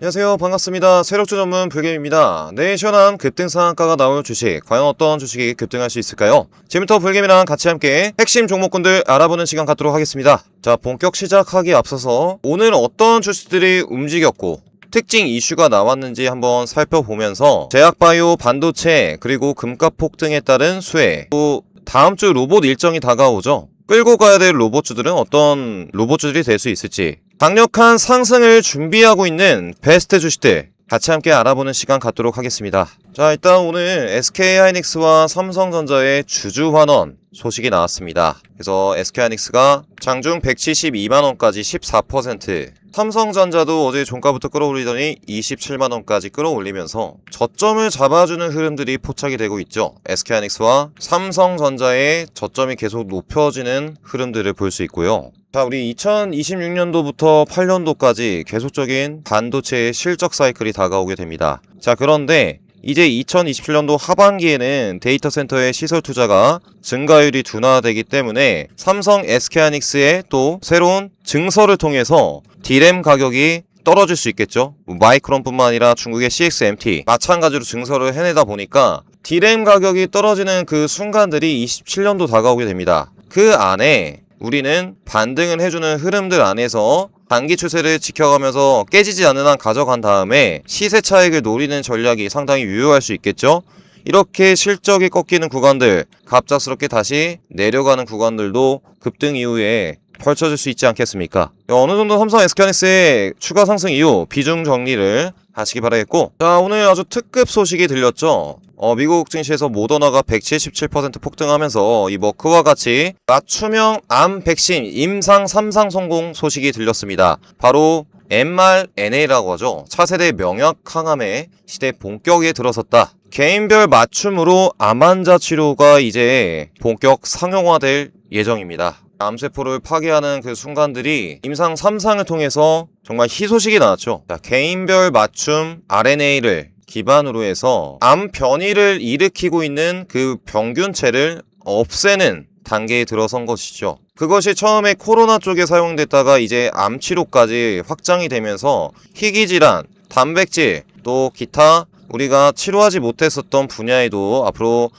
안녕하세요. 반갑습니다. 세력주 전문 불개미입니다. 내일 시원한 급등 상한가가 나올 주식, 과연 어떤 주식이 급등할 수 있을까요? 지금부터 불개미랑 같이 함께 핵심 종목군들 알아보는 시간 갖도록 하겠습니다. 자, 본격 시작하기 앞서서 오늘 어떤 주식들이 움직였고 특징 이슈가 나왔는지 한번 살펴보면서 제약바이오, 반도체, 그리고 금값 폭등에 따른 수혜, 또 다음 주 로봇 일정이 다가오죠. 끌고 가야 될 로봇주들은 어떤 로봇주들이 될 수 있을지, 강력한 상승을 준비하고 있는 베스트 주식들 같이 함께 알아보는 시간 갖도록 하겠습니다. 자, 일단 오늘 SK하이닉스와 삼성전자의 주주환원 소식이 나왔습니다. 그래서 SK하이닉스가 장중 172만원까지 14%, 삼성전자도 어제 종가부터 끌어올리더니 27만원까지 끌어올리면서 저점을 잡아주는 흐름들이 포착이 되고 있죠. SK하이닉스와 삼성전자의 저점이 계속 높여지는 흐름들을 볼 수 있고요. 자, 우리 2026년도부터 8년도까지 계속적인 반도체의 실적 사이클이 다가오게 됩니다. 자, 그런데 이제 2027년도 하반기에는 데이터 센터의 시설 투자가 증가율이 둔화되기 때문에 삼성 SK하이닉스의 또 새로운 증설을 통해서 D램 가격이 떨어질 수 있겠죠. 마이크론뿐만 아니라 중국의 CXMT 마찬가지로 증설을 해내다 보니까 D램 가격이 떨어지는 그 순간들이 27년도 다가오게 됩니다. 그 안에 우리는 반등을 해주는 흐름들 안에서 단기 추세를 지켜가면서 깨지지 않는 한 가져간 다음에 시세 차익을 노리는 전략이 상당히 유효할 수 있겠죠. 이렇게 실적이 꺾이는 구간들, 갑작스럽게 다시 내려가는 구간들도 급등 이후에 펼쳐질 수 있지 않겠습니까? 어느 정도 삼성 SK하이닉스의 추가 상승 이후 비중 정리를 하시기 바라겠고, 자, 오늘 아주 특급 소식이 들렸죠. 미국 증시에서 모더나가 177% 폭등하면서 이 머크와 같이 맞춤형 암 백신 임상 3상 성공 소식이 들렸습니다. 바로 mRNA라고 하죠. 차세대 명약 항암의 시대 본격에 들어섰다. 개인별 맞춤으로 암 환자 치료가 이제 본격 상용화될 예정입니다. 암세포를 파괴하는 그 순간들이 임상 3상을 통해서 정말 희소식이 나왔죠. 자, 개인별 맞춤 RNA를 기반으로 해서 암 변이를 일으키고 있는 그 병균체를 없애는 단계에 들어선 것이죠. 그것이 처음에 코로나 쪽에 사용됐다가 이제 암 치료까지 확장이 되면서 희귀질환, 단백질, 또 기타 우리가 치료하지 못했었던 분야에도 앞으로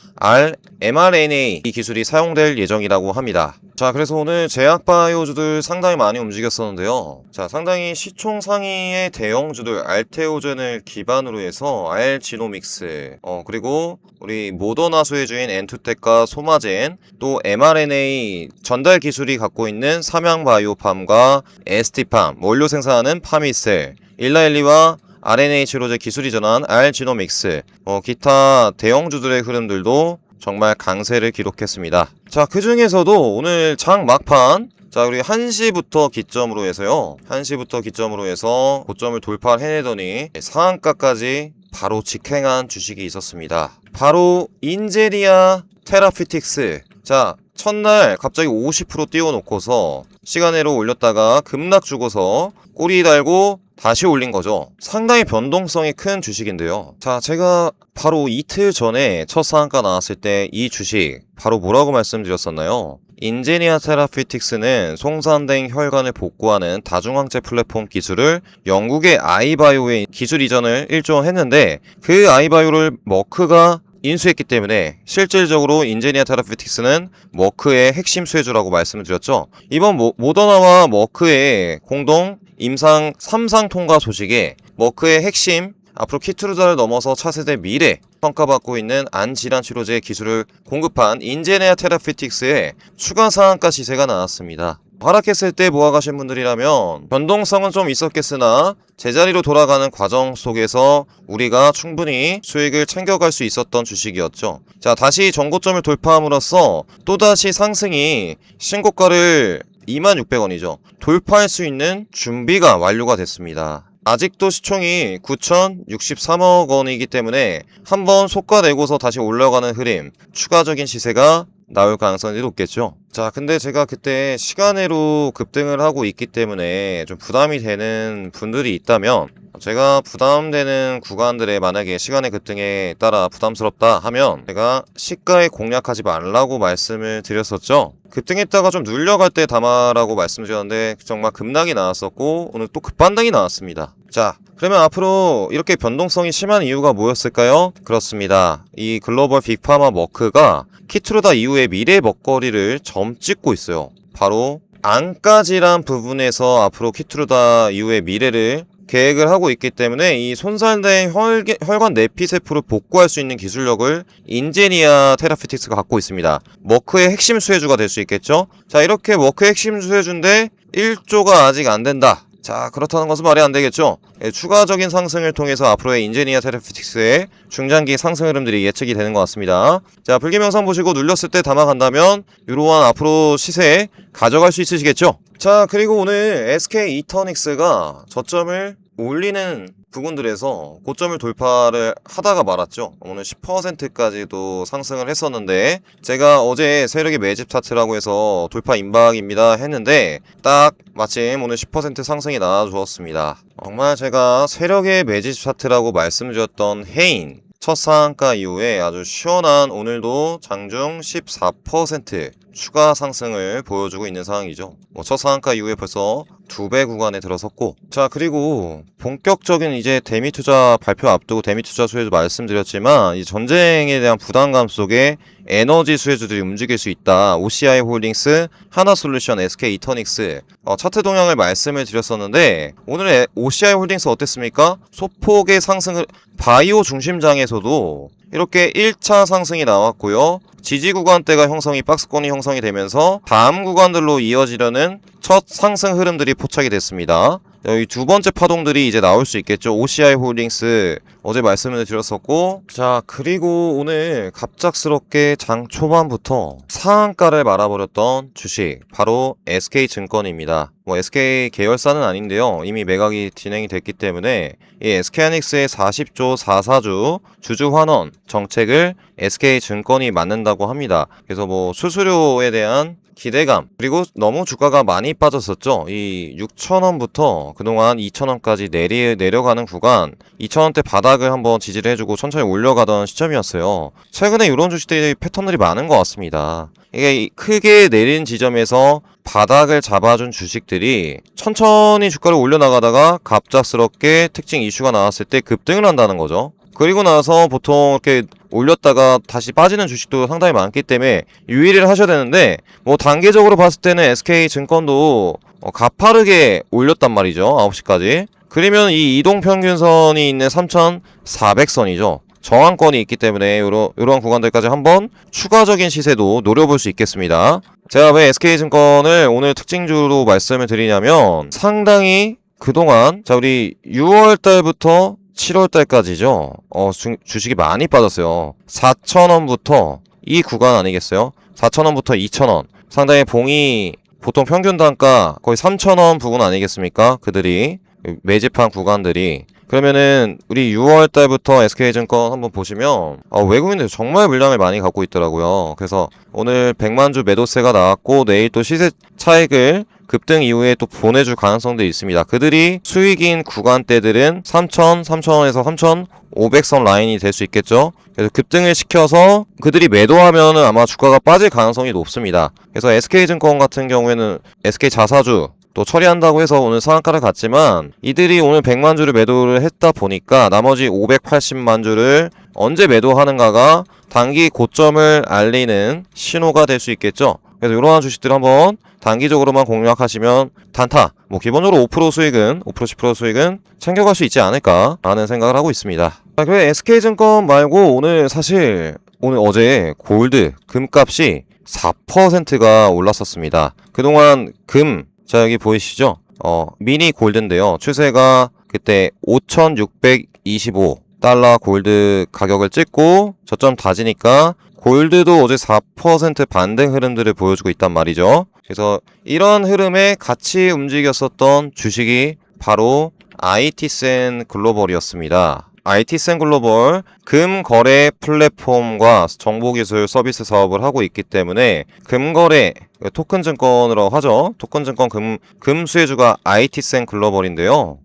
mRNA 기술이 사용될 예정이라고 합니다. 자, 그래서 오늘 제약바이오주들 상당히 많이 움직였었는데요. 자, 상당히 시총 상위의 대형주들 알테오젠을 기반으로 해서 알지노믹스, 그리고 우리 모더나 수혜주인 엔투텍과 소마젠, 또 mRNA 전달 기술이 갖고 있는 삼양바이오팜과 ST팜, 원료 생산하는 파미셀, 일라엘리와 RNA 치료제 기술이 전환 알지노믹스, 기타 대형주들의 흐름들도 정말 강세를 기록했습니다. 자, 그 중에서도 오늘 장 막판, 자, 우리 1시부터 기점으로 해서요. 1시부터 기점으로 해서 고점을 돌파해내더니 상한가까지 바로 직행한 주식이 있었습니다. 바로 인제리아 테라피틱스. 자, 첫날 갑자기 50% 띄워놓고서 시간으로 올렸다가 급락 주고서 꼬리 달고 다시 올린 거죠. 상당히 변동성이 큰 주식인데요. 자, 제가 바로 이틀 전에 첫 상한가 나왔을 때 이 주식 바로 뭐라고 말씀드렸었나요? 인제니아 테라피틱스는 송산된 혈관을 복구하는 다중항체 플랫폼 기술을 영국의 아이바이오에 기술 이전을 1조 했는데 그 아이바이오를 머크가 인수했기 때문에 실질적으로 인제니아 테라피틱스는 머크의 핵심 수혜주라고 말씀을 드렸죠. 이번 모더나와 머크의 공동 임상 3상 통과 소식에 머크의 핵심 앞으로 키트루자를 넘어서 차세대 미래 평가받고 있는 안질환 치료제 기술을 공급한 인제니아 테라피틱스의 추가 상한가 시세가 나왔습니다. 하락했을 때 모아가신 분들이라면 변동성은 좀 있었겠으나 제자리로 돌아가는 과정 속에서 우리가 충분히 수익을 챙겨갈 수 있었던 주식이었죠. 자, 다시 전고점을 돌파함으로써 또다시 상승이 신고가를 26,600원이죠. 돌파할 수 있는 준비가 완료가 됐습니다. 아직도 시총이 9,063억 원이기 때문에 한번 속가내고서 다시 올라가는 흐름, 추가적인 시세가 나올 가능성이 높겠죠. 자, 근데 제가 그때 시간외로 급등을 하고 있기 때문에 좀 부담이 되는 분들이 있다면, 제가 부담되는 구간들에 만약에 시간의 급등에 따라 부담스럽다 하면 제가 시가에 공략하지 말라고 말씀을 드렸었죠. 급등했다가 좀 눌려갈 때 담아라고 말씀드렸는데 정말 급락이 나왔었고 오늘 또 급반등이 나왔습니다. 자, 그러면 앞으로 이렇게 변동성이 심한 이유가 뭐였을까요? 그렇습니다. 이 글로벌 빅파마 머크가 키트루다 이후에 미래 먹거리를 점 찍고 있어요. 바로 안가지란 부분에서 앞으로 키트루다 이후의 미래를 계획을 하고 있기 때문에 이 손상된 혈관 내피세포를 복구할 수 있는 기술력을 인제니아 테라피틱스가 갖고 있습니다. 머크의 핵심 수혜주가 될 수 있겠죠? 자, 이렇게 머크의 핵심 수혜주인데 1조가 아직 안 된다. 자, 그렇다는 것은 말이 안 되겠죠? 예, 추가적인 상승을 통해서 앞으로의 인제니아 테라피틱스의 중장기 상승 흐름들이 예측이 되는 것 같습니다. 자, 불금 영상 보시고 눌렸을 때 담아간다면 이러한 앞으로 시세 가져갈 수 있으시겠죠? 자, 그리고 오늘 SK 이터닉스가 저점을 올리는 부분들에서 고점을 돌파를 하다가 말았죠. 오늘 10%까지도 상승을 했었는데 제가 어제 세력의 매집 차트라고 해서 돌파 임박입니다 했는데 딱 마침 오늘 10% 상승이 나와주었습니다. 정말 제가 세력의 매집 차트라고 말씀드렸던 해인 첫 상한가 이후에 아주 시원한 오늘도 장중 14% 추가 상승을 보여주고 있는 상황이죠. 첫 상한가 이후에 벌써 2배 구간에 들어섰고, 자, 그리고 본격적인 이제 대미투자 발표 앞두고 대미투자 수혜주 말씀드렸지만 이 전쟁에 대한 부담감 속에 에너지 수혜주들이 움직일 수 있다. OCI 홀딩스, 하나솔루션, SK 이터닉스 차트 동향을 말씀을 드렸었는데 오늘 OCI 홀딩스 어땠습니까? 소폭의 상승을 바이오 중심장에서도 이렇게 1차 상승이 나왔고요. 지지 구간대가 박스권이 형성이 되면서 다음 구간들로 이어지려는 첫 상승 흐름들이 포착이 됐습니다. 여기 두 번째 파동들이 이제 나올 수 있겠죠. OCI 홀딩스 어제 말씀을 드렸었고, 자, 그리고 오늘 갑작스럽게 장 초반부터 상한가를 말아버렸던 주식 바로 SK증권입니다. SK 계열사는 아닌데요. 이미 매각이 진행이 됐기 때문에 이 SK하이닉스의 40조 44주 주주 환원 정책을 SK증권이 맡는다고 합니다. 그래서 수수료에 대한 기대감, 그리고 너무 주가가 많이 빠졌었죠. 이 6,000원부터 그동안 2,000원까지 내려가는 구간, 2,000원대 바닥을 한번 지지를 해주고 천천히 올려가던 시점이었어요. 최근에 이런 주식들이 패턴들이 많은 것 같습니다. 이게 크게 내린 지점에서 바닥을 잡아준 주식들이 천천히 주가를 올려나가다가 갑작스럽게 특징 이슈가 나왔을 때 급등을 한다는 거죠. 그리고 나서 보통 이렇게 올렸다가 다시 빠지는 주식도 상당히 많기 때문에 유의를 하셔야 되는데 단계적으로 봤을 때는 SK증권도 가파르게 올렸단 말이죠. 9시까지. 그러면 이 이동평균선이 있는 3,400선이죠. 저항권이 있기 때문에 이런 구간들까지 한번 추가적인 시세도 노려볼 수 있겠습니다. 제가 왜 SK증권을 오늘 특징주로 말씀을 드리냐면 상당히 그동안 우리 6월달부터 7월달까지죠. 주식이 많이 빠졌어요. 4,000원부터 이 구간 아니겠어요? 4,000원부터 2,000원. 상당히 봉이 보통 평균 단가 거의 3,000원 부근 아니겠습니까? 그들이 매집한 구간들이. 그러면은 우리 6월달부터 SK증권 한번 보시면 외국인들 정말 물량을 많이 갖고 있더라고요. 그래서 오늘 100만주 매도세가 나왔고 내일 또 시세 차익을 급등 이후에 또 보내줄 가능성도 있습니다. 그들이 수익인 구간대들은 3,000, 3,000원에서 3,500선 라인이 될 수 있겠죠. 그래서 급등을 시켜서 그들이 매도하면은 아마 주가가 빠질 가능성이 높습니다. 그래서 SK증권 같은 경우에는 SK자사주 또 처리한다고 해서 오늘 상한가를 갔지만 이들이 오늘 100만 주를 매도를 했다 보니까 나머지 580만 주를 언제 매도하는가가 단기 고점을 알리는 신호가 될 수 있겠죠. 그래서 이러한 주식들 한번 단기적으로만 공략하시면 단타 기본적으로 5% 수익은 5% 10% 수익은 챙겨갈 수 있지 않을까라는 생각을 하고 있습니다. 그리고 SK증권 말고 오늘 사실 어제 골드 금값이 4%가 올랐었습니다. 그동안 자, 여기 보이시죠? 미니 골드인데요. 추세가 그때 5,625달러 골드 가격을 찍고 저점 다지니까 골드도 어제 4% 반등 흐름들을 보여주고 있단 말이죠. 그래서 이런 흐름에 같이 움직였었던 주식이 바로 IT센 글로벌이었습니다. IT센 글로벌 금거래 플랫폼과 정보기술 서비스 사업을 하고 있기 때문에 금거래 토큰 증권으로 하죠. 토큰 증권 금 수혜주가 IT센 글로벌인데요.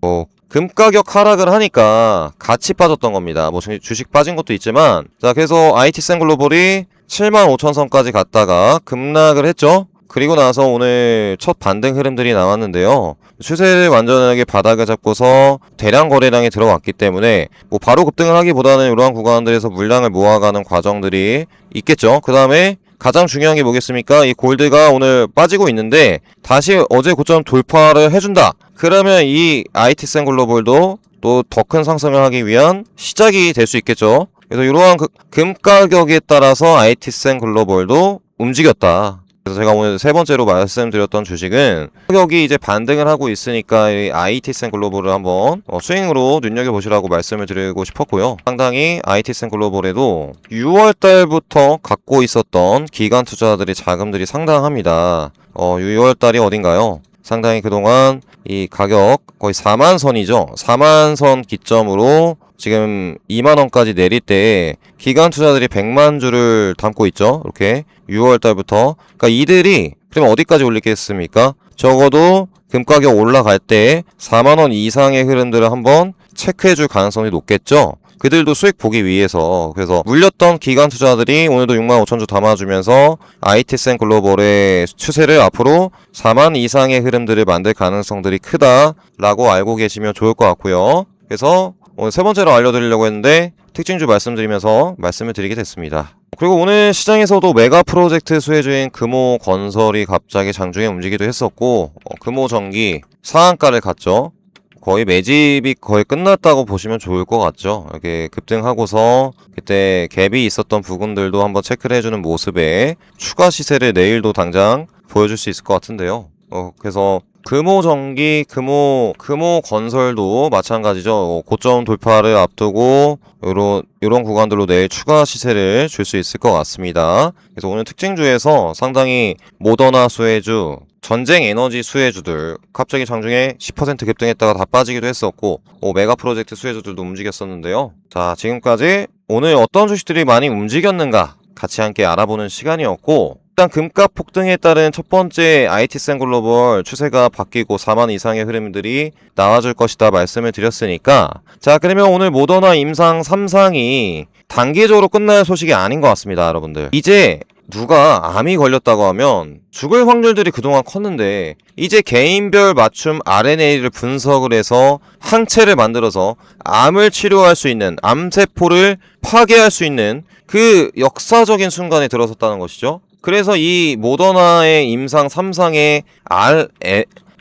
금 가격 하락을 하니까 같이 빠졌던 겁니다. 주식 빠진 것도 있지만, 자, 그래서 IT센 글로벌이 75,000선까지 갔다가 급락을 했죠. 그리고 나서 오늘 첫 반등 흐름들이 나왔는데요. 추세를 완전하게 바닥을 잡고서 대량 거래량이 들어왔기 때문에 뭐 바로 급등을 하기보다는 이러한 구간들에서 물량을 모아가는 과정들이 있겠죠. 그 다음에 가장 중요한 게 뭐겠습니까? 이 골드가 오늘 빠지고 있는데 다시 어제 고점 돌파를 해준다. 그러면 이 IT센 글로벌도 또 더 큰 상승을 하기 위한 시작이 될 수 있겠죠. 그래서 이러한 금 가격에 따라서 IT센 글로벌도 움직였다. 그래서 제가 오늘 세 번째로 말씀드렸던 주식은 가격이 이제 반등을 하고 있으니까 이 IT센 글로벌을 한번 스윙으로 눈여겨보시라고 말씀을 드리고 싶었고요. 상당히 IT센 글로벌에도 6월 달부터 갖고 있었던 기관 투자들의 자금들이 상당합니다. 6월 달이 어딘가요? 상당히 그동안 이 가격 거의 4만 선이죠. 4만 선 기점으로 지금 2만원까지 내릴 때 기관 투자들이 100만 주를 담고 있죠. 이렇게 6월 달부터. 그러니까 이들이 그럼 어디까지 올리겠습니까? 적어도 금 가격 올라갈 때 4만원 이상의 흐름들을 한번 체크해 줄 가능성이 높겠죠. 그들도 수익 보기 위해서. 그래서 물렸던 기관 투자들이 오늘도 6만 5천 주 담아주면서 IT센 글로벌의 추세를 앞으로 4만 이상의 흐름들을 만들 가능성들이 크다라고 알고 계시면 좋을 것 같고요. 그래서 오늘 세 번째로 알려드리려고 했는데 특징주 말씀드리면서 말씀을 드리게 됐습니다. 그리고 오늘 시장에서도 메가 프로젝트 수혜주인 금호건설이 갑자기 장중에 움직이기도 했었고 금호전기 상한가를 갔죠. 거의 매집이 거의 끝났다고 보시면 좋을 것 같죠. 이렇게 급등하고서 그때 갭이 있었던 부분들도 한번 체크를 해주는 모습에 추가 시세를 내일도 당장 보여줄 수 있을 것 같은데요. 그래서 금호전기, 금호건설도 마찬가지죠. 고점 돌파를 앞두고 요런 구간들로 내일 추가 시세를 줄 수 있을 것 같습니다. 그래서 오늘 특징주에서 상당히 모더나 수혜주, 전쟁 에너지 수혜주들 갑자기 장중에 10% 급등했다가 다 빠지기도 했었고 메가 프로젝트 수혜주들도 움직였었는데요. 자, 지금까지 오늘 어떤 주식들이 많이 움직였는가 같이 함께 알아보는 시간이었고, 일단 금값 폭등에 따른 첫 번째 IT센 글로벌 추세가 바뀌고 4만 이상의 흐름들이 나와줄 것이다 말씀을 드렸으니까, 자, 그러면 오늘 모더나 임상 3상이 단기적으로 끝날 소식이 아닌 것 같습니다. 여러분들, 이제 누가 암이 걸렸다고 하면 죽을 확률들이 그동안 컸는데 이제 개인별 맞춤 RNA를 분석을 해서 항체를 만들어서 암을 치료할 수 있는, 암세포를 파괴할 수 있는 그 역사적인 순간에 들어섰다는 것이죠. 그래서 이 모더나의 임상 3상의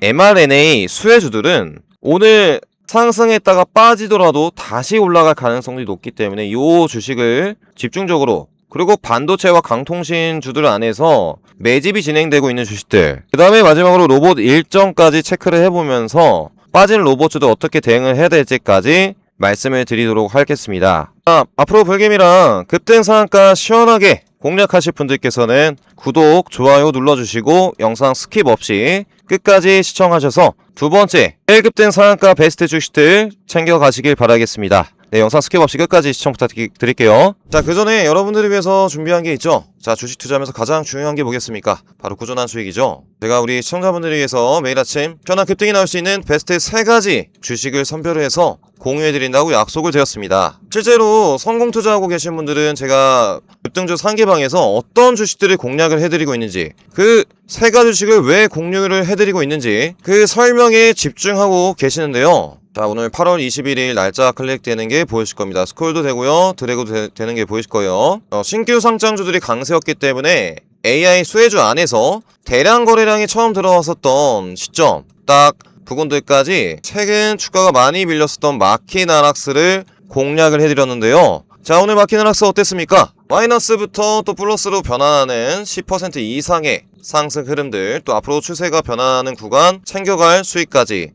mRNA 수혜주들은 오늘 상승했다가 빠지더라도 다시 올라갈 가능성이 높기 때문에 이 주식을 집중적으로, 그리고 반도체와 강통신 주들 안에서 매집이 진행되고 있는 주식들, 그 다음에 마지막으로 로봇 일정까지 체크를 해보면서 빠진 로봇주도 어떻게 대응을 해야 될지까지 말씀을 드리도록 하겠습니다. 앞으로 불개미랑 급등 상한가 시원하게 공략하실 분들께서는 구독, 좋아요 눌러주시고 영상 스킵 없이 끝까지 시청하셔서 두 번째 1급등 상한가 베스트 주식들 챙겨가시길 바라겠습니다. 네, 영상 스킵 없이 끝까지 시청 부탁드릴게요. 자, 그 전에 여러분들을 위해서 준비한 게 있죠. 자, 주식 투자하면서 가장 중요한 게 뭐겠습니까? 바로 꾸준한 수익이죠. 제가 우리 시청자분들을 위해서 매일 아침 편한 급등이 나올 수 있는 베스트 3가지 주식을 선별을 해서 공유해드린다고 약속을 드렸습니다. 실제로 성공 투자하고 계신 분들은 제가 급등주 상계방에서 어떤 주식들을 공략을 해드리고 있는지, 그 3가지 주식을 왜 공유를 해드리고 있는지 그 설명에 집중하고 계시는데요. 자, 오늘 8월 21일 날짜 클릭되는 게 보이실 겁니다. 스크롤도 되고요, 드래그도 되는 게 보이실 거예요. 신규 상장주들이 강세였기 때문에 AI 수혜주 안에서 대량 거래량이 처음 들어왔었던 시점 딱 부분들까지 최근 주가가 많이 밀렸었던 마키나락스를 공략을 해드렸는데요. 자, 오늘 마키나락스 어땠습니까? 마이너스부터 또 플러스로 변화하는 10% 이상의 상승 흐름들, 또 앞으로 추세가 변화하는 구간 챙겨갈 수익까지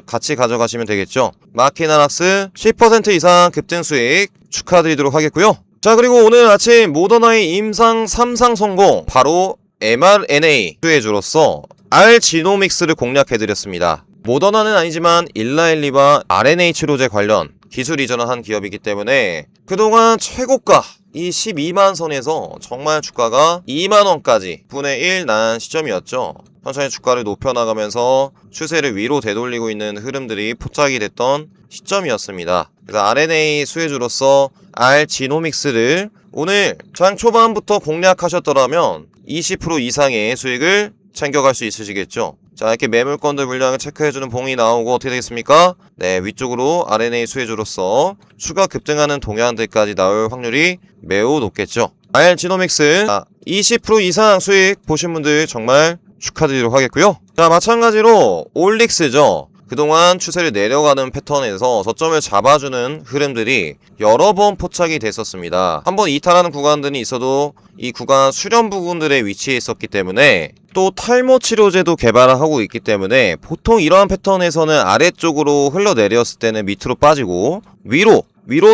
같이 가져가시면 되겠죠. 마키나락스 10% 이상 급등 수익 축하드리도록 하겠고요. 자, 그리고 오늘 아침 모더나의 임상 3상 성공, 바로 mRNA 수혜주로서 R지노믹스를 공략해드렸습니다. 모더나는 아니지만 일라엘리와 RNA 치료제 관련 기술 이전을 한 기업이기 때문에 그동안 최고가 이 12만 선에서 정말 주가가 2만원까지 분의 1 난 시점이었죠. 천천히 주가를 높여나가면서 추세를 위로 되돌리고 있는 흐름들이 포착이 됐던 시점이었습니다. 그래서 RNA 수혜주로서 R지노믹스를 오늘 장 초반부터 공략하셨더라면 20% 이상의 수익을 챙겨갈 수 있으시겠죠. 자, 이렇게 매물권들 물량을 체크해주는 봉이 나오고 어떻게 되겠습니까? 네, 위쪽으로 RNA 수혜주로서 추가 급등하는 동향들까지 나올 확률이 매우 높겠죠. 알지노믹스 20% 이상 수익 보신 분들 정말 축하드리도록 하겠고요. 자, 마찬가지로 올릭스죠. 그동안 추세를 내려가는 패턴에서 저점을 잡아주는 흐름들이 여러 번 포착이 됐었습니다. 한번 이탈하는 구간들이 있어도 이 구간 수렴 부분들에 위치해 있었기 때문에 또 탈모 치료제도 개발을 하고 있기 때문에 보통 이러한 패턴에서는 아래쪽으로 흘러내렸을 때는 밑으로 빠지고 위로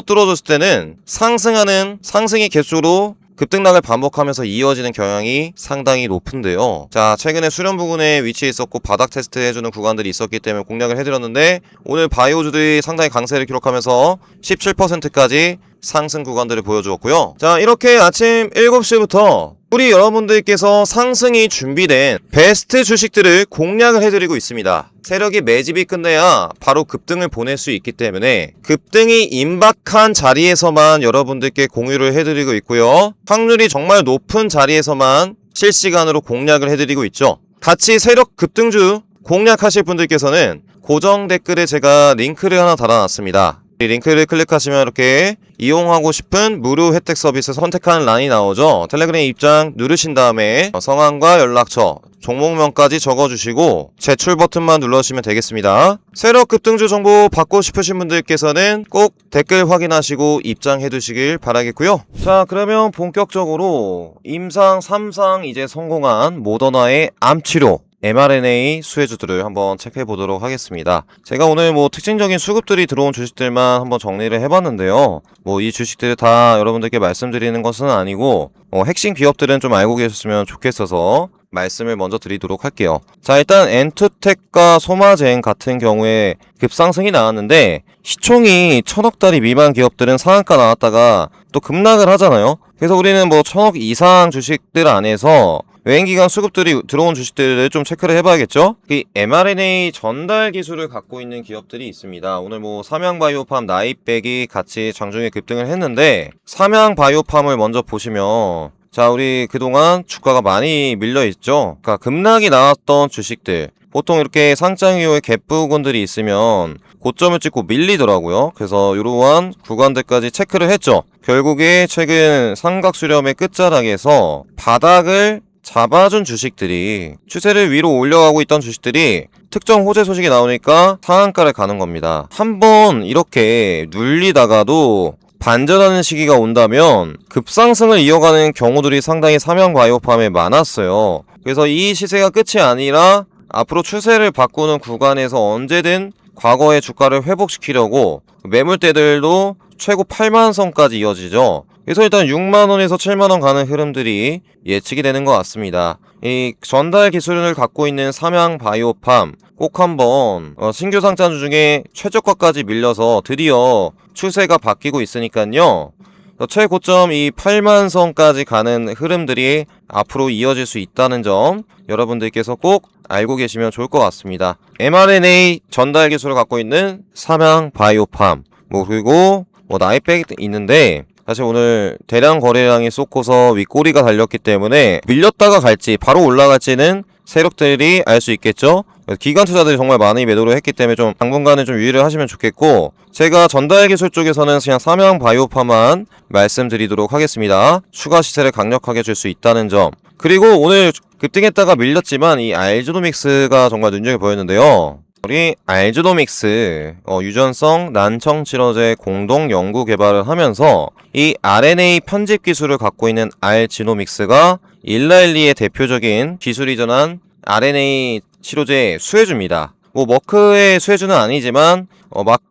뚫어줬을 때는 상승의 개수로 급등락을 반복하면서 이어지는 경향이 상당히 높은데요. 자, 최근에 수렴 부근에 위치해 있었고 바닥 테스트 해주는 구간들이 있었기 때문에 공략을 해드렸는데 오늘 바이오주들이 상당히 강세를 기록하면서 17%까지 상승 구간들을 보여주었고요. 자, 이렇게 아침 7시부터 우리 여러분들께서 상승이 준비된 베스트 주식들을 공략을 해드리고 있습니다. 세력이 매집이 끝내야 바로 급등을 보낼 수 있기 때문에 급등이 임박한 자리에서만 여러분들께 공유를 해드리고 있고요. 확률이 정말 높은 자리에서만 실시간으로 공략을 해드리고 있죠. 같이 세력 급등주 공략하실 분들께서는 고정 댓글에 제가 링크를 하나 달아놨습니다. 이 링크를 클릭하시면 이렇게 이용하고 싶은 무료 혜택 서비스 선택하는 란이 나오죠. 텔레그램 입장 누르신 다음에 성함과 연락처, 종목명까지 적어주시고 제출 버튼만 눌러주시면 되겠습니다. 세력 급등주 정보 받고 싶으신 분들께서는 꼭 댓글 확인하시고 입장해 두시길 바라겠고요. 자, 그러면 본격적으로 임상 3상 이제 성공한 모더나의 암치료 mRNA 수혜주들을 한번 체크해 보도록 하겠습니다. 제가 오늘 특징적인 수급들이 들어온 주식들만 한번 정리를 해봤는데요. 이 주식들을 다 여러분들께 말씀드리는 것은 아니고 핵심 기업들은 좀 알고 계셨으면 좋겠어서 말씀을 먼저 드리도록 할게요. 자, 일단 엔투텍과 소마젠 같은 경우에 급상승이 나왔는데 시총이 1000억달이 미만 기업들은 상한가 나왔다가 또 급락을 하잖아요. 그래서 우리는 1000억 이상 주식들 안에서 외행기관 수급들이 들어온 주식들을 좀 체크를 해봐야겠죠? 이 mRNA 전달 기술을 갖고 있는 기업들이 있습니다. 오늘 삼양바이오팜, 나이백이 같이 장중에 급등을 했는데 삼양바이오팜을 먼저 보시면 자, 우리 그동안 주가가 많이 밀려있죠? 그러니까 급락이 나왔던 주식들 보통 이렇게 상장 이후에 갭 부분들이 있으면 고점을 찍고 밀리더라고요. 그래서 이러한 구간들까지 체크를 했죠. 결국에 최근 삼각 수렴의 끝자락에서 바닥을 잡아준 주식들이 추세를 위로 올려가고 있던 주식들이 특정 호재 소식이 나오니까 상한가를 가는 겁니다. 한번 이렇게 눌리다가도 반전하는 시기가 온다면 급상승을 이어가는 경우들이 상당히 삼양바이오팜에 많았어요. 그래서 이 시세가 끝이 아니라 앞으로 추세를 바꾸는 구간에서 언제든 과거의 주가를 회복시키려고 매물대들도 최고 8만선까지 이어지죠. 그래서 일단 6만원에서 7만원 가는 흐름들이 예측이 되는 것 같습니다. 이 전달 기술을 갖고 있는 삼양바이오팜 꼭 한번 신규 상장주 중에 최저가까지 밀려서 드디어 추세가 바뀌고 있으니까요. 최고점 이 8만선까지 가는 흐름들이 앞으로 이어질 수 있다는 점 여러분들께서 꼭 알고 계시면 좋을 것 같습니다. mRNA 전달 기술을 갖고 있는 삼양바이오팜 그리고 나이백 있는데 사실 오늘 대량 거래량이 쏟고서 윗꼬리가 달렸기 때문에 밀렸다가 갈지 바로 올라갈지는 세력들이 알 수 있겠죠. 기관 투자들이 정말 많이 매도를 했기 때문에 좀 당분간은 좀 유의를 하시면 좋겠고 제가 전달 기술 쪽에서는 그냥 삼양바이오팜만 말씀드리도록 하겠습니다. 추가 시세를 강력하게 줄 수 있다는 점. 그리고 오늘 급등했다가 밀렸지만 이 알지노믹스가 정말 눈여겨 보였는데요. 우리 알지노믹스 유전성 난청 치료제 공동 연구 개발을 하면서 이 RNA 편집 기술을 갖고 있는 알지노믹스가 일라일리의 대표적인 기술 이전한 RNA 치료제 수혜주입니다. 머크의 수혜주는 아니지만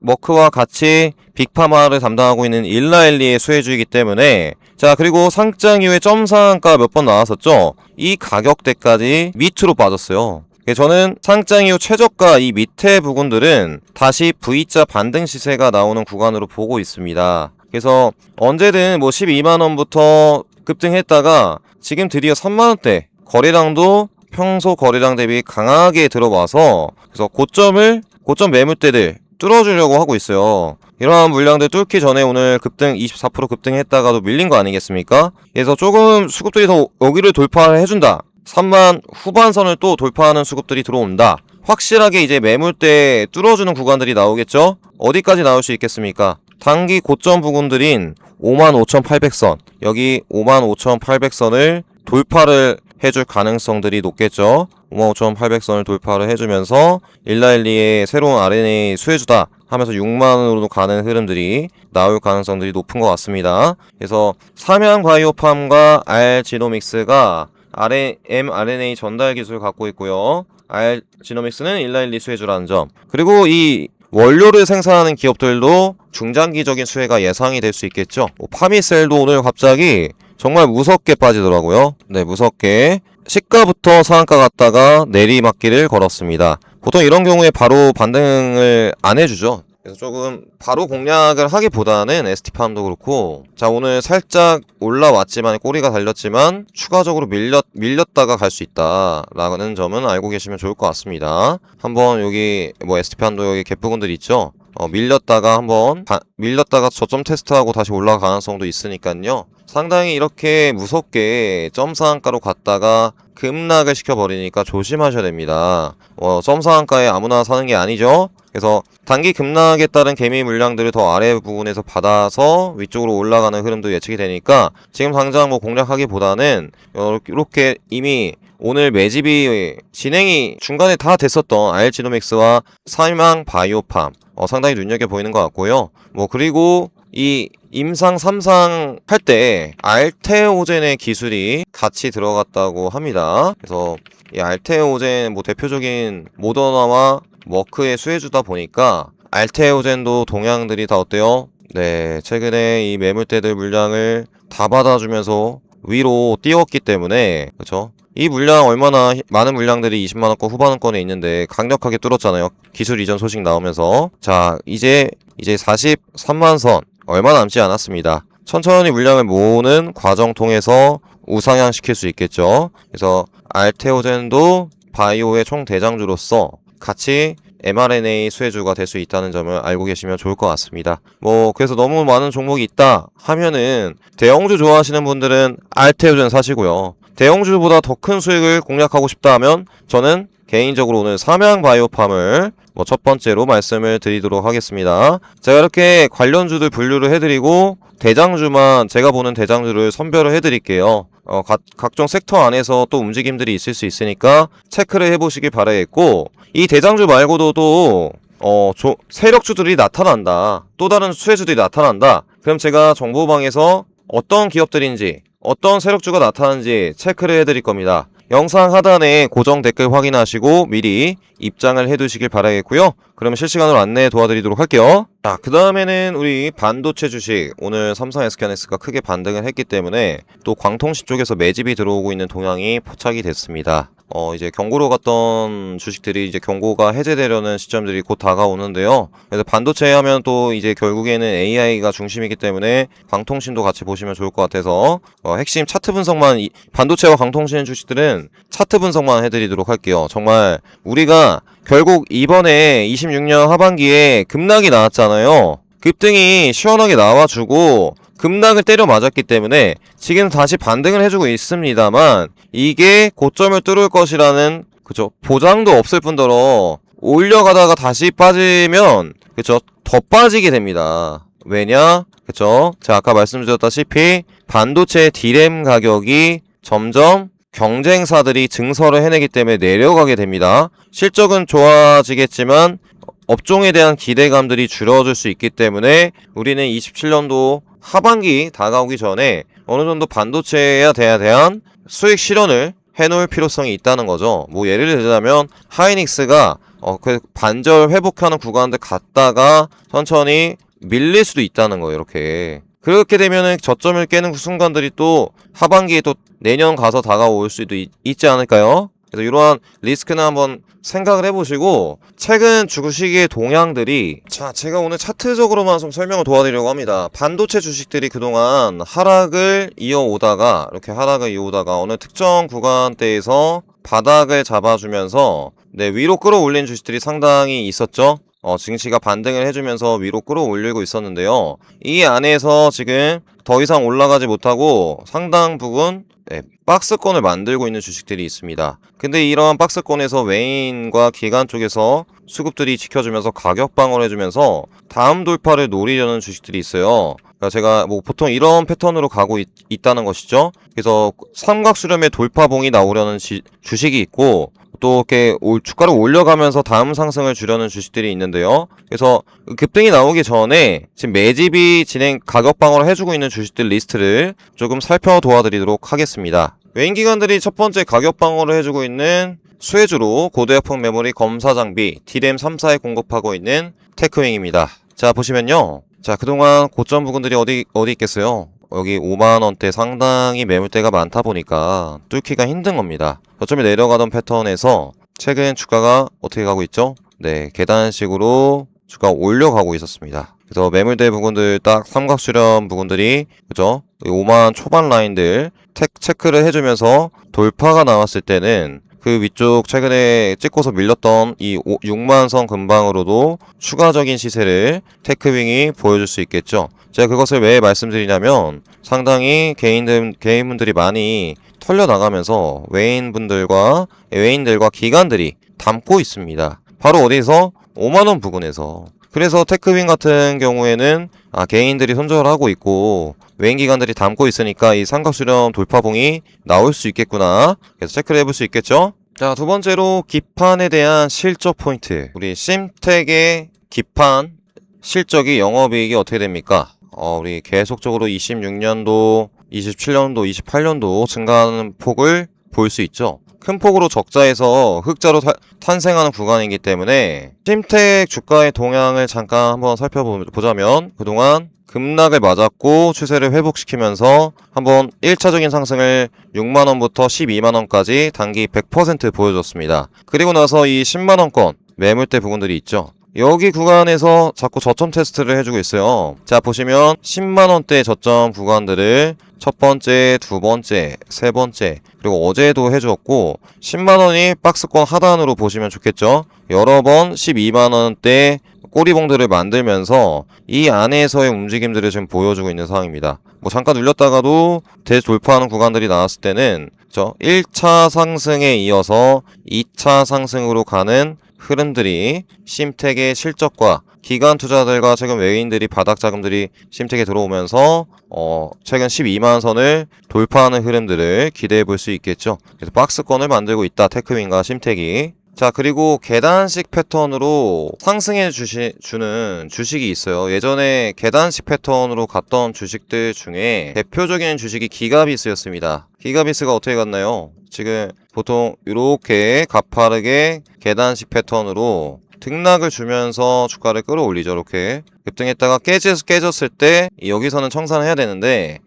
머크와 같이 빅파마를 담당하고 있는 일라일리의 수혜주이기 때문에 자, 그리고 상장 이후에 점상한가 몇 번 나왔었죠. 이 가격대까지 밑으로 빠졌어요. 저는 상장 이후 최저가 이 밑에 부분들은 다시 V자 반등 시세가 나오는 구간으로 보고 있습니다. 그래서 언제든 12만원부터 급등했다가 지금 드디어 3만원대 거래량도 평소 거래량 대비 강하게 들어와서 그래서 고점 매물대들 뚫어주려고 하고 있어요. 이러한 물량들 뚫기 전에 오늘 급등 24% 급등했다가도 밀린 거 아니겠습니까? 그래서 조금 수급들이 더 여기를 돌파를 해준다. 3만 후반선을 또 돌파하는 수급들이 들어온다. 확실하게 이제 매물대 뚫어주는 구간들이 나오겠죠? 어디까지 나올 수 있겠습니까? 단기 고점 부근들인 55,800선, 여기 55,800선을 돌파를 해줄 가능성들이 높겠죠? 55,800선을 돌파를 해주면서 1412의 새로운 RNA 수혜주다 하면서 6만원으로 가는 흐름들이 나올 가능성들이 높은 것 같습니다. 그래서 삼양바이오팜과 R지노믹스가 mRNA 전달 기술을 갖고 있고요. R지노믹스는 1412 수혜주라는 점. 그리고 이 원료를 생산하는 기업들도 중장기적인 수혜가 예상이 될 수 있겠죠. 파미셀도 오늘 갑자기 정말 무섭게 빠지더라고요. 네, 무섭게 시가부터 상한가 갔다가 내리막길을 걸었습니다. 보통 이런 경우에 바로 반등을 안 해주죠. 그래서 조금 바로 공략을 하기보다는 ST팜도 그렇고, 자, 오늘 살짝 올라왔지만 꼬리가 달렸지만 추가적으로 밀렸다가 갈 수 있다라는 점은 알고 계시면 좋을 것 같습니다. 한번 여기 뭐 ST팜도 여기 갭부분들이 있죠. 밀렸다가 밀렸다가 저점 테스트하고 다시 올라갈 가능성도 있으니까요. 상당히 이렇게 무섭게 점상한가로 갔다가 급락을 시켜버리니까 조심하셔야 됩니다. 점상한가에 아무나 사는 게 아니죠. 그래서 단기 급락에 따른 개미 물량들을 더 아래 부분에서 받아서 위쪽으로 올라가는 흐름도 예측이 되니까 지금 당장 뭐 공략하기보다는 이렇게 이미 오늘 매집이 진행이 중간에 다 됐었던 R지노믹스와 삼양바이오팜 상당히 눈여겨 보이는 것 같고요. 그리고 이 임상 3상 할 때 알테오젠의 기술이 같이 들어갔다고 합니다. 그래서 이 알테오젠 대표적인 모더나와 머크의 수혜주다 보니까 알테오젠도 동향들이 다 어때요? 네, 최근에 이 매물대들 물량을 다 받아주면서 위로 띄웠기 때문에, 그렇죠? 이 물량 얼마나 많은 물량들이 20만원권 후반권에 있는데 강력하게 뚫었잖아요. 기술 이전 소식 나오면서. 자, 이제 43만선 얼마 남지 않았습니다. 천천히 물량을 모으는 과정 통해서 우상향 시킬 수 있겠죠. 그래서 알테오젠도 바이오의 총대장주로서 같이 mRNA 수혜주가 될 수 있다는 점을 알고 계시면 좋을 것 같습니다. 그래서 너무 많은 종목이 있다 하면은 대형주 좋아하시는 분들은 알테오젠 사시고요. 대형주보다 더 큰 수익을 공략하고 싶다 하면 저는 개인적으로 오늘 삼양바이오팜을 첫 번째로 말씀을 드리도록 하겠습니다. 제가 이렇게 관련주들 분류를 해드리고 대장주만 제가 보는 대장주를 선별을 해드릴게요. 각종 섹터 안에서 또 움직임들이 있을 수 있으니까 체크를 해보시길 바라겠고, 이 대장주 말고도 또 세력주들이 나타난다, 또 다른 수혜주들이 나타난다, 그럼 제가 정보방에서 어떤 기업들인지 어떤 세력주가 나타나는지 체크를 해드릴 겁니다. 영상 하단에 고정 댓글 확인하시고 미리 입장을 해두시길 바라겠고요. 그러면 실시간으로 안내 도와드리도록 할게요. 자, 그 다음에는 우리 반도체 주식, 오늘 삼성 SK하이닉스가 크게 반등을 했기 때문에 또 광통신 쪽에서 매집이 들어오고 있는 동향이 포착이 됐습니다. 이제 경고로 갔던 주식들이 이제 경고가 해제되려는 시점들이 곧 다가오는데요. 그래서 반도체 하면 또 이제 결국에는 AI가 중심이기 때문에 광통신도 같이 보시면 좋을 것 같아서 핵심 차트 분석만, 반도체와 광통신 주식들은 차트 분석만 해드리도록 할게요. 정말 우리가 결국 이번에 26년 하반기에 급락이 나왔잖아요. 급등이 시원하게 나와주고 급락을 때려 맞았기 때문에 지금 다시 반등을 해주고 있습니다만, 이게 고점을 뚫을 것이라는, 그쵸, 보장도 없을 뿐더러 올려가다가 다시 빠지면, 그쵸, 더 빠지게 됩니다. 왜냐? 그쵸, 제가 아까 말씀드렸다시피 반도체 D램 가격이 점점 경쟁사들이 증설을 해내기 때문에 내려가게 됩니다. 실적은 좋아지겠지만 업종에 대한 기대감들이 줄어들 수 있기 때문에 우리는 27년도 하반기 다가오기 전에 어느 정도 반도체에 대한 수익 실현을 해놓을 필요성이 있다는 거죠. 예를 들자면 하이닉스가 그 반절 회복하는 구간들 갔다가 천천히 밀릴 수도 있다는 거예요. 이렇게. 그렇게 되면은 저점을 깨는 순간들이 또 하반기에 또 내년 가서 다가올 수도 있지 않을까요? 그래서 이러한 리스크는 한번 생각을 해보시고, 최근 주식의 동향들이, 자, 제가 오늘 차트적으로만 좀 설명을 도와드리려고 합니다. 반도체 주식들이 그동안 하락을 이어오다가 어느 특정 구간대에서 바닥을 잡아주면서 위로 끌어올린 주식들이 상당히 있었죠. 증시가 반등을 해주면서 위로 끌어올리고 있었는데요. 이 안에서 지금 더 이상 올라가지 못하고 상당 부분 박스권을 만들고 있는 주식들이 있습니다. 근데 이러한 박스권에서 외인과 기관 쪽에서 수급들이 지켜주면서 가격 방어를 해주면서 다음 돌파를 노리려는 주식들이 있어요. 그러니까 제가 뭐 보통 이런 패턴으로 가고 있다는 것이죠. 그래서 삼각수렴의 돌파봉이 나오려는 주식이 있고, 또 이렇게 주가를 올려가면서 다음 상승을 주려는 주식들이 있는데요. 그래서 급등이 나오기 전에 지금 매집이 진행 가격 방어를 해주고 있는 주식들 리스트를 조금 살펴도와드리도록 하겠습니다. 외인 기관들이 첫 번째 가격 방어를 해주고 있는 수혜주로 고도약품 메모리 검사 장비 D램 3사에 공급하고 있는 테크윙입니다. 자, 보시면요. 자, 그동안 고점 부근들이 어디 있겠어요? 여기 5만원대 상당히 매물대가 많다 보니까 뚫기가 힘든 겁니다. 저점이 내려가던 패턴에서 최근 주가가 어떻게 가고 있죠? 네, 계단식으로 주가 올려가고 있었습니다. 그래서 매물대 부분들 딱 삼각수렴 부분들이 그죠? 5만 초반 라인들 체크를 해주면서 돌파가 나왔을 때는 그 위쪽 최근에 찍고서 밀렸던 이 6만 선 근방으로도 추가적인 시세를 테크윙이 보여줄 수 있겠죠. 제가 그것을 왜 말씀드리냐면 상당히 개인분들이 많이 털려나가면서 외인들과 기관들이 담고 있습니다. 바로 어디서? 5만원 부근에서. 그래서 테크윙 같은 경우에는 개인들이 손절을 하고 있고 외인 기관들이 담고 있으니까 이 삼각수렴 돌파봉이 나올 수 있겠구나. 그래서 체크를 해볼 수 있겠죠. 자, 두 번째로 기판에 대한 실적 포인트. 우리 심텍의 기판 실적이 영업이익이 어떻게 됩니까? 우리 계속적으로 26년도, 27년도, 28년도 증가하는 폭을 볼 수 있죠. 큰 폭으로 적자에서 흑자로 탄생하는 구간이기 때문에 심텍 주가의 동향을 잠깐 한번 살펴보자면 그동안 급락을 맞았고 추세를 회복시키면서 한번 1차적인 상승을 6만원부터 12만원까지 단기 100% 보여줬습니다. 그리고 나서 이 10만원권 매물대 부분들이 있죠. 여기 구간에서 자꾸 저점 테스트를 해주고 있어요. 자, 보시면 10만원대 저점 구간들을 첫 번째, 두 번째, 세 번째, 그리고 어제도 해주었고 10만원이 박스권 하단으로 보시면 좋겠죠. 여러 번 12만원대 꼬리봉들을 만들면서 이 안에서의 움직임들을 지금 보여주고 있는 상황입니다. 뭐 잠깐 눌렸다가도 대돌파하는 구간들이 나왔을 때는 1차 상승에 이어서 2차 상승으로 가는 흐름들이 심텍의 실적과 기관 투자들과 최근 외인들이 바닥 자금들이 심텍에 들어오면서 최근 12만 선을 돌파하는 흐름들을 기대해 볼 수 있겠죠. 그래서 박스권을 만들고 있다, 테크윙과 심텍이. 자, 그리고 계단식 패턴으로 상승해 주는 주식이 있어요. 예전에 계단식 패턴으로 갔던 주식들 중에 대표적인 주식이 기가비스였습니다. 기가비스가 어떻게 갔나요? 지금 보통 이렇게 가파르게 계단식 패턴으로 등락을 주면서 주가를 끌어올리죠. 이렇게 급등했다가 깨졌을 때 여기서는 청산을 해야 되는데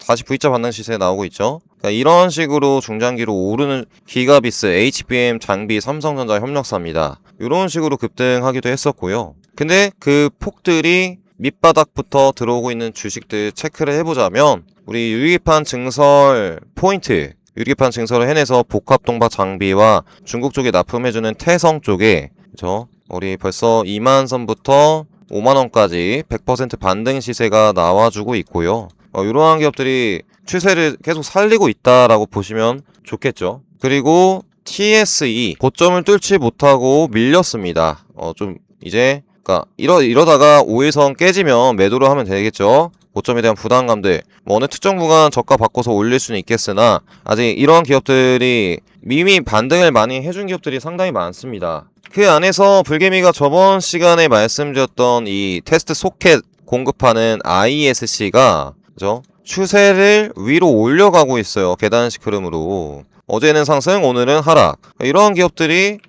다시 V자 반등 시세 나오고 있죠. 그러니까 이런 식으로 중장기로 오르는 기가비스, HBM, 장비, 삼성전자 협력사입니다. 이런 식으로 급등하기도 했었고요. 근데 그 폭들이 밑바닥부터 들어오고 있는 주식들 체크를 해보자면 우리 유리기판 증설 포인트, 유리기판 증설을 해내서 복합동박 장비와 중국 쪽에 납품해주는 태성 쪽에 그죠? 우리 벌써 2만 선부터 5만원까지 100% 반등 시세가 나와주고 있고요. 이러한 기업들이 추세를 계속 살리고 있다라고 보시면 좋겠죠. 그리고 TSE 고점을 뚫지 못하고 밀렸습니다. 좀 이제 그러니까 이러다가 5일선 깨지면 매도를 하면 되겠죠. 고점에 대한 부담감들 어느 특정 구간 저가 바꿔서 올릴 수는 있겠으나 아직 이러한 기업들이 이미 반등을 많이 해준 기업들이 상당히 많습니다. 그 안에서 불개미가 저번 시간에 말씀드렸던 이 테스트 소켓 공급하는 ISC가 그죠? 추세를 위로 올려가고 있어요. 계단식 흐름으로. 어제는 상승, 오늘은 하락. 이러한 기업들이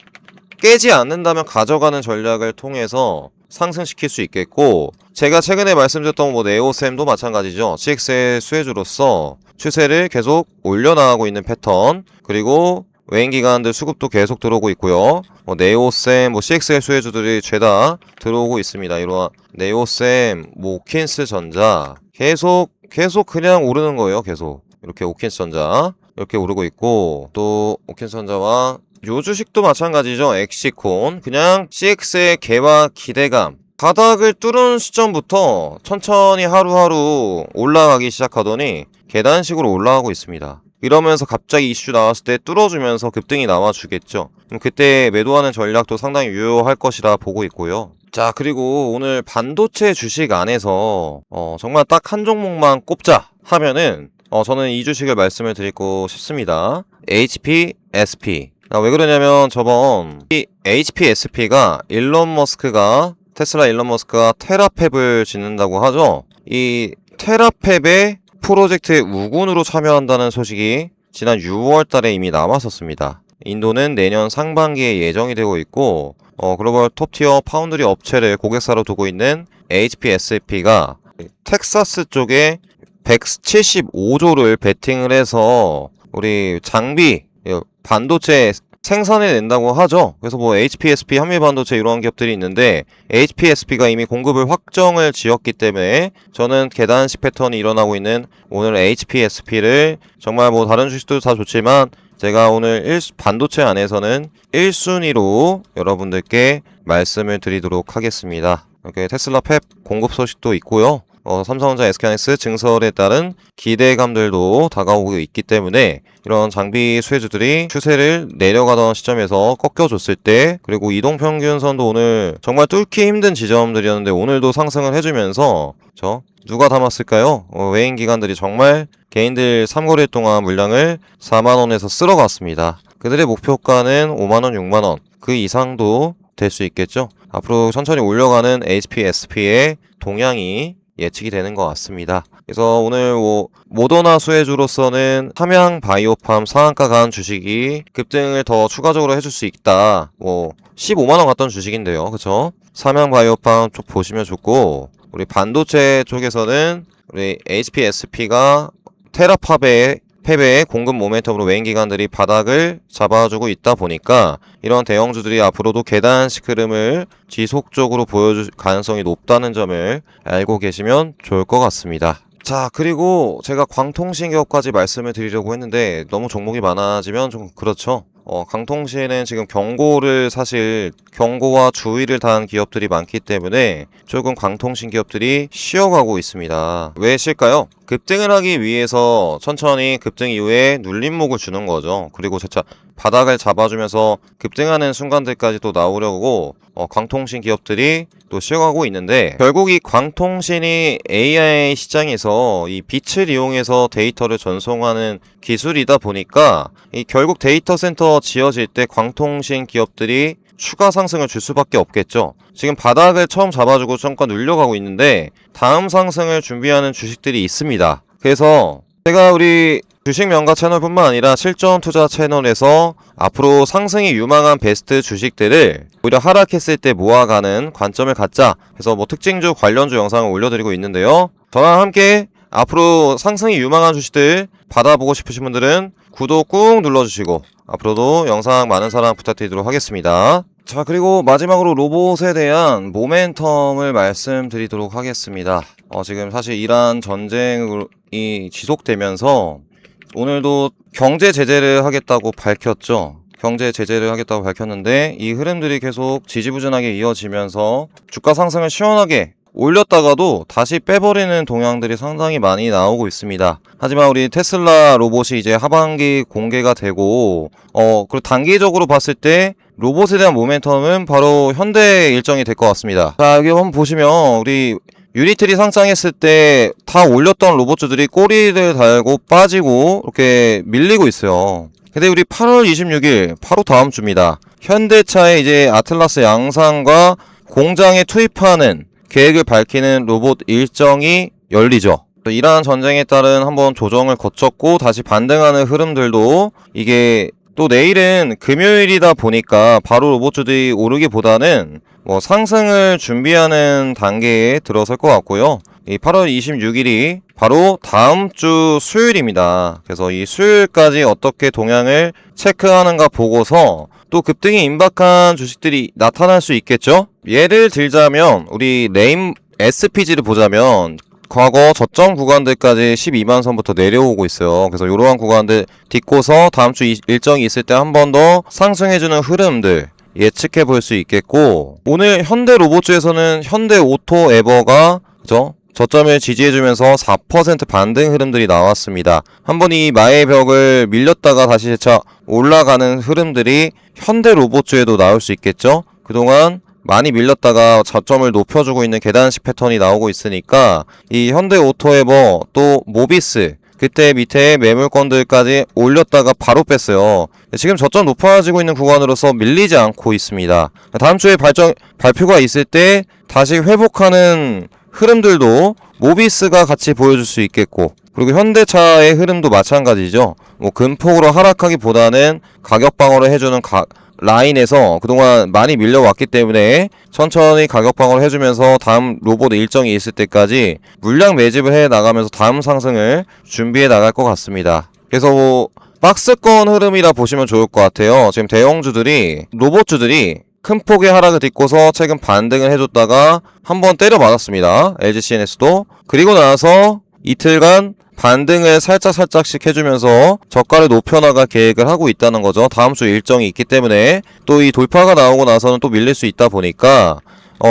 깨지 않는다면 가져가는 전략을 통해서 상승시킬 수 있겠고, 제가 최근에 말씀드렸던 네오셈도 마찬가지죠. CX의 수혜주로서 추세를 계속 올려나가고 있는 패턴, 그리고 외인 기관들 수급도 계속 들어오고 있고요. 네오셈, CX의 수혜주들이 죄다 들어오고 있습니다. 이러한 네오셈, 오킨스 전자 계속 그냥 오르는 거예요. 계속 이렇게 오킨스 전자 이렇게 오르고 있고, 또 오킨스 전자와 요 주식도 마찬가지죠. 엑시콘 그냥 CX의 개와 기대감 바닥을 뚫은 시점부터 천천히 하루하루 올라가기 시작하더니 계단식으로 올라가고 있습니다. 이러면서 갑자기 이슈 나왔을 때 뚫어주면서 급등이 나와주겠죠. 그럼 그때 매도하는 전략도 상당히 유효할 것이라 보고 있고요. 자, 그리고 오늘 반도체 주식 안에서 정말 딱 한 종목만 꼽자 하면은 저는 이 주식을 말씀을 드리고 싶습니다. HPSP. 왜 그러냐면 저번 이 HPSP가 테슬라 일론 머스크가 테라팹을 짓는다고 하죠. 이 테라팹의 프로젝트에 우군으로 참여한다는 소식이 지난 6월 달에 이미 나왔었습니다. 인도는 내년 상반기에 예정이 되고 있고 글로벌 톱티어 파운드리 업체를 고객사로 두고 있는 HPSP가 텍사스 쪽에 175조를 베팅을 해서 우리 장비, 반도체 생산해 낸다고 하죠. 그래서 뭐 HPSP, 한미반도체 이런 기업들이 있는데 HPSP가 이미 공급을 확정을 지었기 때문에 저는 계단식 패턴이 일어나고 있는 오늘 HPSP를 정말 뭐 다른 주식도 다 좋지만 제가 오늘 반도체 안에서는 1순위로 여러분들께 말씀을 드리도록 하겠습니다. 이렇게 테슬라 팹 공급 소식도 있고요. 삼성전자 SK하이닉스 증설에 따른 기대감들도 다가오고 있기 때문에 이런 장비 수혜주들이 추세를 내려가던 시점에서 꺾여줬을 때, 그리고 이동평균선도 오늘 정말 뚫기 힘든 지점들이었는데 오늘도 상승을 해주면서 누가 담았을까요? 외인 기관들이 정말 개인들 3거래일 동안 물량을 4만원에서 쓸어갔습니다. 그들의 목표가는 5만원, 6만원 그 이상도 될 수 있겠죠. 앞으로 천천히 올려가는 HPSP의 동향이 예측이 되는 것 같습니다. 그래서 오늘 모더나 수혜주로서는 삼양 바이오팜 상한가 간 주식이 급등을 더 추가적으로 해줄 수 있다. 15만원 갔던 주식인데요. 그쵸? 삼양 바이오팜 쪽 보시면 좋고, 우리 반도체 쪽에서는 우리 HPSP가 팹의 공급 모멘텀으로 외인 기관들이 바닥을 잡아주고 있다 보니까 이런 대형주들이 앞으로도 계단식 흐름을 지속적으로 보여줄 가능성이 높다는 점을 알고 계시면 좋을 것 같습니다. 자, 그리고 제가 광통신기업까지 말씀을 드리려고 했는데 너무 종목이 많아지면 좀 그렇죠. 강통신은 지금 경고와 주의를 다한 기업들이 많기 때문에 조금 광통신 기업들이 쉬어가고 있습니다. 왜 쉴까요? 급등을 하기 위해서 천천히 급등 이후에 눌림목을 주는 거죠. 그리고 진짜 바닥을 잡아주면서 급등하는 순간들까지 또 나오려고 광통신 기업들이 또 쉬어가고 있는데, 결국 이 광통신이 AI 시장에서 이 빛을 이용해서 데이터를 전송하는 기술이다 보니까 결국 데이터 센터 지어질 때 광통신 기업들이 추가 상승을 줄 수밖에 없겠죠. 지금 바닥을 처음 잡아주고 잠깐 눌려가고 있는데 다음 상승을 준비하는 주식들이 있습니다. 그래서 제가 우리 주식 명가 채널뿐만 아니라 실전 투자 채널에서 앞으로 상승이 유망한 베스트 주식들을 오히려 하락했을 때 모아가는 관점을 갖자 해서 특징주 관련주 영상을 올려드리고 있는데요. 저와 함께 앞으로 상승이 유망한 주식들 받아보고 싶으신 분들은 구독 꾹 눌러주시고 앞으로도 영상 많은 사랑 부탁드리도록 하겠습니다. 자, 그리고 마지막으로 로봇에 대한 모멘텀을 말씀드리도록 하겠습니다. 지금 사실 이란 전쟁이 지속되면서 오늘도 경제 제재를 하겠다고 밝혔죠. 경제 제재를 하겠다고 밝혔는데 이 흐름들이 계속 지지부진하게 이어지면서 주가 상승을 시원하게 올렸다가도 다시 빼버리는 동향들이 상당히 많이 나오고 있습니다. 하지만 우리 테슬라 로봇이 이제 하반기 공개가 되고 그리고 단기적으로 봤을 때 로봇에 대한 모멘텀은 바로 현대 일정이 될 것 같습니다. 자, 여기 한번 보시면 우리 유니트리 상장했을 때 다 올렸던 로봇주들이 꼬리를 달고 빠지고 이렇게 밀리고 있어요. 근데 우리 8월 26일 바로 다음 주입니다. 현대차의 이제 아틀라스 양산과 공장에 투입하는 계획을 밝히는 로봇 일정이 열리죠. 이러한 전쟁에 따른 한번 조정을 거쳤고 다시 반등하는 흐름들도, 이게 또 내일은 금요일이다 보니까 바로 로봇주들이 오르기보다는 상승을 준비하는 단계에 들어설 것 같고요. 이 8월 26일이 바로 다음 주 수요일입니다. 그래서 이 수요일까지 어떻게 동향을 체크하는가 보고서 또 급등이 임박한 주식들이 나타날 수 있겠죠? 예를 들자면 우리 레임 SPG를 보자면 과거 저점 구간들까지 12만 선부터 내려오고 있어요. 그래서 이러한 구간들 딛고서 다음 주 일정이 있을 때 한 번 더 상승해주는 흐름들, 예측해 볼 수 있겠고, 오늘 현대 로봇주에서는 현대 오토 에버가 그죠? 저점을 지지해주면서 4% 반등 흐름들이 나왔습니다. 한번 이 마의 벽을 밀렸다가 다시 재차 올라가는 흐름들이 현대 로봇주에도 나올 수 있겠죠? 그동안 많이 밀렸다가 저점을 높여주고 있는 계단식 패턴이 나오고 있으니까 이 현대 오토에버 또 모비스 그때 밑에 매물권들까지 올렸다가 바로 뺐어요. 지금 저점 높아지고 있는 구간으로서 밀리지 않고 있습니다. 다음 주에 발표가 있을 때 다시 회복하는 흐름들도 모비스가 같이 보여줄 수 있겠고, 그리고 현대차의 흐름도 마찬가지죠. 뭐 근폭으로 하락하기보다는 가격 방어를 해주는 라인에서 그동안 많이 밀려왔기 때문에 천천히 가격 방어를 해주면서 다음 로봇 일정이 있을 때까지 물량 매집을 해 나가면서 다음 상승을 준비해 나갈 것 같습니다. 그래서 뭐 박스권 흐름이라 보시면 좋을 것 같아요. 지금 대형주들이 로봇주들이 큰 폭의 하락을 딛고서 최근 반등을 해줬다가 한번 때려 맞았습니다. LG CNS도. 그리고 나서 이틀간 반등을 살짝씩 해주면서 저가를 높여나갈 계획을 하고 있다는 거죠. 다음 주 일정이 있기 때문에 또 이 돌파가 나오고 나서는 또 밀릴 수 있다 보니까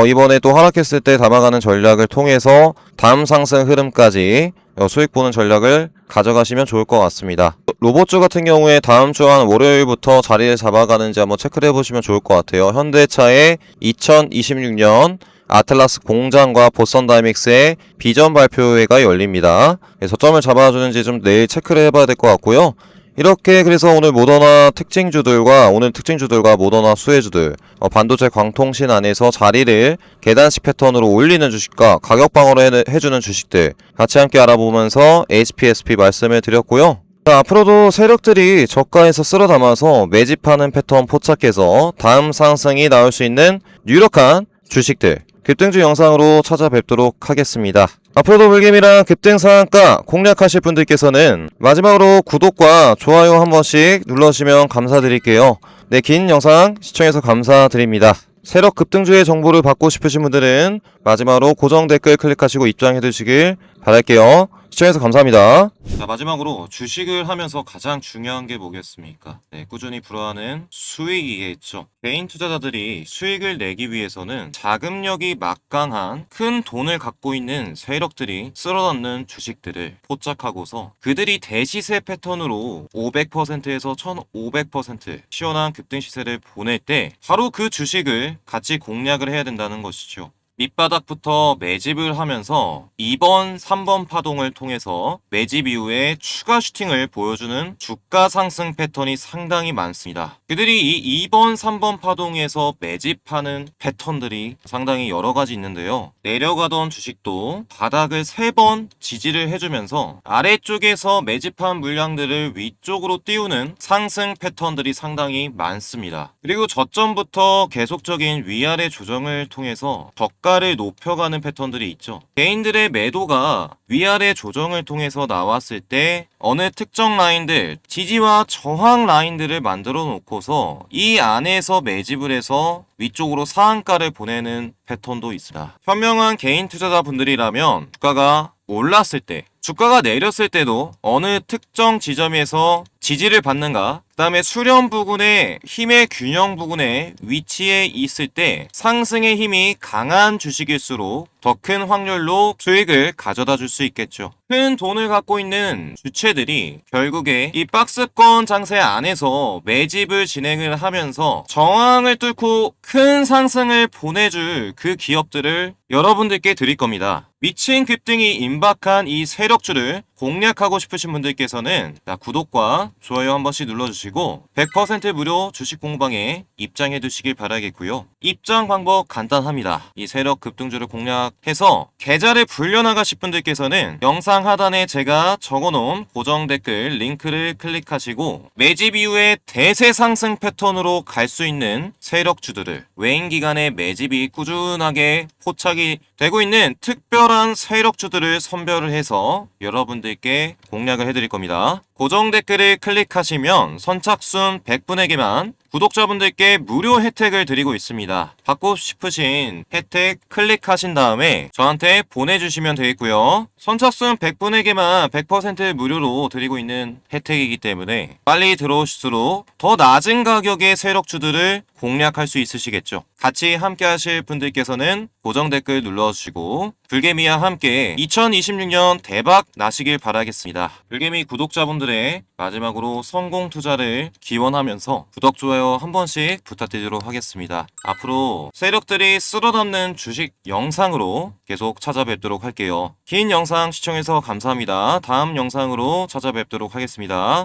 이번에 또 하락했을 때 담아가는 전략을 통해서 다음 상승 흐름까지 수익 보는 전략을 가져가시면 좋을 것 같습니다. 로봇주 같은 경우에 다음 주 한 월요일부터 자리를 잡아가는지 한번 체크를 해보시면 좋을 것 같아요. 현대차의 2026년 아틀라스 공장과 보선 다이믹스의 비전 발표회가 열립니다. 저점을 잡아주는지 좀 내일 체크를 해봐야 될 것 같고요. 이렇게 그래서 오늘 모더나 특징주들과 모더나 수혜주들 반도체 광통신 안에서 자리를 계단식 패턴으로 올리는 주식과 가격 방어를 해주는 주식들 같이 함께 알아보면서 HPSP 말씀을 드렸고요. 자, 앞으로도 세력들이 저가에서 쓸어 담아서 매집하는 패턴 포착해서 다음 상승이 나올 수 있는 유력한 주식들 급등주 영상으로 찾아뵙도록 하겠습니다. 앞으로도 불개미랑 급등 상한가 공략하실 분들께서는 마지막으로 구독과 좋아요 한 번씩 눌러주시면 감사드릴게요. 네, 긴 영상 시청해서 감사드립니다. 세력 급등주의 정보를 받고 싶으신 분들은 마지막으로 고정 댓글 클릭하시고 입장해 두시길 바랄게요. 시청해서 감사합니다. 자, 마지막으로 주식을 하면서 가장 중요한 게 뭐겠습니까? 네, 꾸준히 불어하는 수익이겠죠. 개인 투자자들이 수익을 내기 위해서는 자금력이 막강한 큰 돈을 갖고 있는 세력들이 쓸어넣는 주식들을 포착하고서 그들이 대시세 패턴으로 500%에서 1500% 시원한 급등 시세를 보낼 때 바로 그 주식을 같이 공략을 해야 된다는 것이죠. 밑바닥부터 매집을 하면서 2번, 3번 파동을 통해서 매집 이후에 추가 슈팅을 보여주는 주가 상승 패턴이 상당히 많습니다. 그들이 이 2번, 3번 파동에서 매집하는 패턴들이 상당히 여러 가지 있는데요. 내려가던 주식도 바닥을 3번 지지를 해주면서 아래쪽에서 매집한 물량들을 위쪽으로 띄우는 상승 패턴들이 상당히 많습니다. 그리고 저점부터 계속적인 위아래 조정을 통해서 저가를 높여가는 패턴들이 있죠. 개인들의 매도가 위아래 조정을 통해서 나왔을 때 어느 특정 라인들, 지지와 저항 라인들을 만들어 놓고서 이 안에서 매집을 해서 위쪽으로 상한가를 보내는 패턴도 있습니다. 현명한 개인 투자자분들이라면 주가가 올랐을 때, 주가가 내렸을 때도 어느 특정 지점에서 지지를 받는가, 그 다음에 수렴 부근에 힘의 균형 부근에 위치해 있을 때 상승의 힘이 강한 주식일수록 더 큰 확률로 수익을 가져다 줄 수 있겠죠. 큰 돈을 갖고 있는 주체들이 결국에 이 박스권 장세 안에서 매집을 진행을 하면서 저항을 뚫고 큰 상승을 보내줄 그 기업들을 여러분들께 드릴 겁니다. 미친 급등이 임박한 이 세력주를 공략하고 싶으신 분들께서는 구독과 좋아요 한 번씩 눌러주시고 100% 무료 주식 공방에 입장해 두시길 바라겠고요. 입장 방법 간단합니다. 이 세력 급등주를 공략해서 계좌를 불려나가실 분들께서는 영상 하단에 제가 적어놓은 고정 댓글 링크를 클릭하시고 매집 이후에 대세 상승 패턴으로 갈 수 있는 세력주들을 외인 기간에 매집이 꾸준하게 포착이 되고 있는 특별한 세력주들을 선별을 해서 여러분들께 공략을 해드릴 겁니다. 고정 댓글을 클릭하시면 선착순 100분에게만 구독자분들께 무료 혜택을 드리고 있습니다. 받고 싶으신 혜택 클릭하신 다음에 저한테 보내주시면 되겠고요. 선착순 100분에게만 100% 무료로 드리고 있는 혜택이기 때문에 빨리 들어오실수록 더 낮은 가격의 세력주들을 공략할 수 있으시겠죠. 같이 함께 하실 분들께서는 고정 댓글 눌러주시고 불개미와 함께 2026년 대박 나시길 바라겠습니다. 불개미 구독자분들의 마지막으로 성공 투자를 기원하면서 구독, 좋아요 한 번씩 부탁드리도록 하겠습니다. 앞으로 세력들이 쓸어담는 주식 영상으로 계속 찾아뵙도록 할게요. 긴 영상 시청해서 감사합니다. 다음 영상으로 찾아뵙도록 하겠습니다.